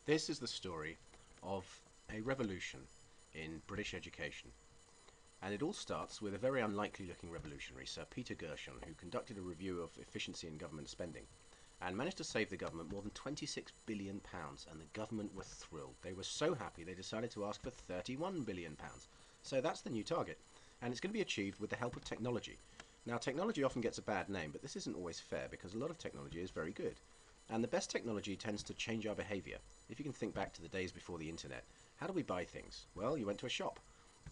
This is the story of a revolution in British education. And it all starts with a very unlikely looking revolutionary, Sir Peter Gershon, who conducted a review of efficiency in government spending and managed to save the government more than £26 billion. And the government were thrilled. They were so happy they decided to ask for £31 billion. So that's the new target. And it's going to be achieved with the help of technology. Now, technology often gets a bad name, but this isn't always fair because a lot of technology is very good. And the best technology tends to change our behaviour. If you can think back to the days before the internet, how do we buy things? Well, you went to a shop.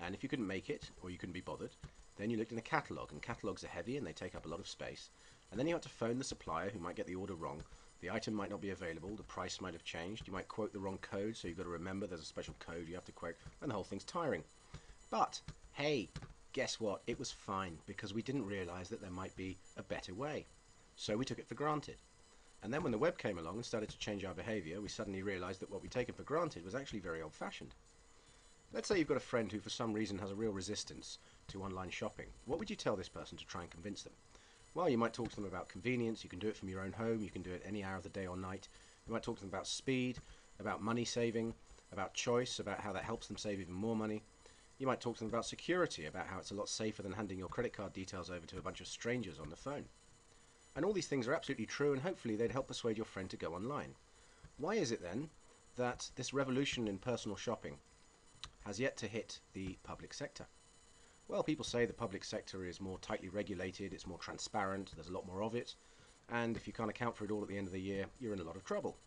And if you couldn't make it, or you couldn't be bothered, then you looked in a catalogue, and catalogues are heavy and they take up a lot of space. And then you had to phone the supplier who might get the order wrong. The item might not be available, the price might have changed, you might quote the wrong code, so you've got to remember there's a special code you have to quote, and the whole thing's tiring. But, hey, guess what? It was fine, because we didn't realise that there might be a better way. So we took it for granted. And then when the web came along and started to change our behaviour, we suddenly realised that what we'd taken for granted was actually very old-fashioned. Let's say you've got a friend who for some reason has a real resistance to online shopping. What would you tell this person to try and convince them? Well, you might talk to them about convenience, you can do it from your own home, you can do it any hour of the day or night. You might talk to them about speed, about money saving, about choice, about how that helps them save even more money. You might talk to them about security, about how it's a lot safer than handing your credit card details over to a bunch of strangers on the phone. And all these things are absolutely true, and hopefully they'd help persuade your friend to go online. Why is it then that this revolution in personal shopping has yet to hit the public sector? Well, people say the public sector is more tightly regulated, it's more transparent, there's a lot more of it, and if you can't account for it all at the end of the year, you're in a lot of trouble.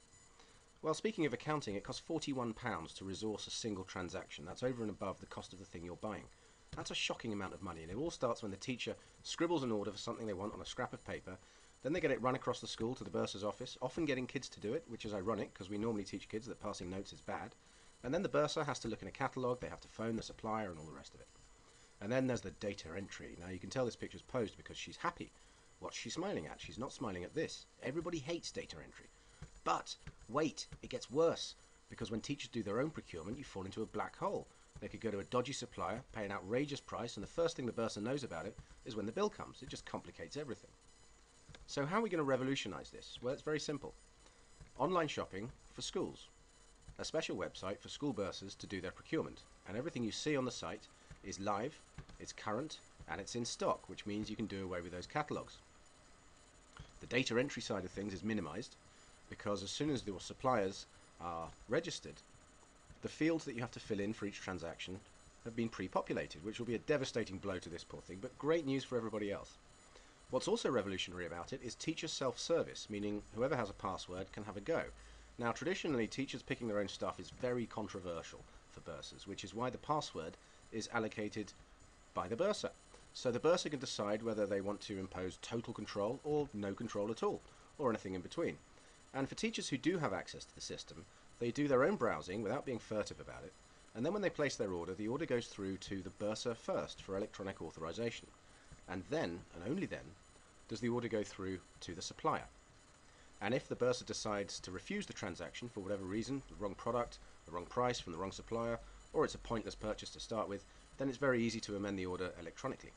Well, speaking of accounting, it costs £41 to resource a single transaction. That's over and above the cost of the thing you're buying. That's a shocking amount of money, and it all starts when the teacher scribbles an order for something they want on a scrap of paper. Then they get it run across the school to the bursar's office, often getting kids to do it, which is ironic because we normally teach kids that passing notes is bad. And then the bursar has to look in a catalogue, they have to phone the supplier and all the rest of it. And then there's the data entry. Now you can tell this picture's posed because she's happy. What's she smiling at? She's not smiling at this. Everybody hates data entry. But wait, it gets worse, because when teachers do their own procurement, you fall into a black hole. They could go to a dodgy supplier, pay an outrageous price, and the first thing the bursar knows about it is when the bill comes. It just complicates everything. So how are we going to revolutionise this? Well, it's very simple. Online shopping for schools. A special website for school bursars to do their procurement. And everything you see on the site is live, it's current, and it's in stock, which means you can do away with those catalogues. The data entry side of things is minimised, because as soon as your suppliers are registered, the fields that you have to fill in for each transaction have been pre-populated, which will be a devastating blow to this poor thing, but great news for everybody else. What's also revolutionary about it is teacher self-service, meaning whoever has a password can have a go. Now, traditionally, teachers picking their own stuff is very controversial for bursars, which is why the password is allocated by the bursar. So the bursar can decide whether they want to impose total control or no control at all, or anything in between. And for teachers who do have access to the system, they do their own browsing without being furtive about it, and then when they place their order, the order goes through to the bursar first for electronic authorization. And then, and only then, does the order go through to the supplier. And if the bursar decides to refuse the transaction for whatever reason, the wrong product, the wrong price from the wrong supplier, or it's a pointless purchase to start with, then it's very easy to amend the order electronically.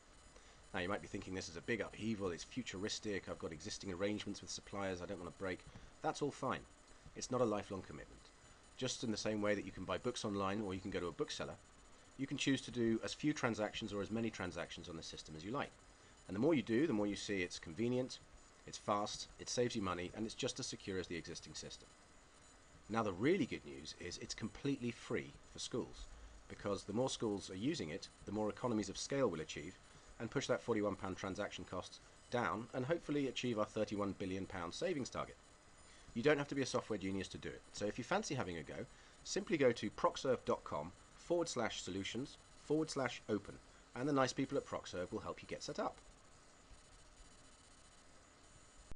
Now you might be thinking this is a big upheaval, it's futuristic, I've got existing arrangements with suppliers I don't want to break. That's all fine. It's not a lifelong commitment. Just in the same way that you can buy books online or you can go to a bookseller, you can choose to do as few transactions or as many transactions on the system as you like. And the more you do, the more you see it's convenient, it's fast, it saves you money, and it's just as secure as the existing system. Now the really good news is it's completely free for schools, because the more schools are using it, the more economies of scale we'll achieve, and push that £41 transaction cost down, and hopefully achieve our £31 billion savings target. You don't have to be a software genius to do it, so if you fancy having a go, simply go to procserve.com/solutions/open, and the nice people at Procserve will help you get set up.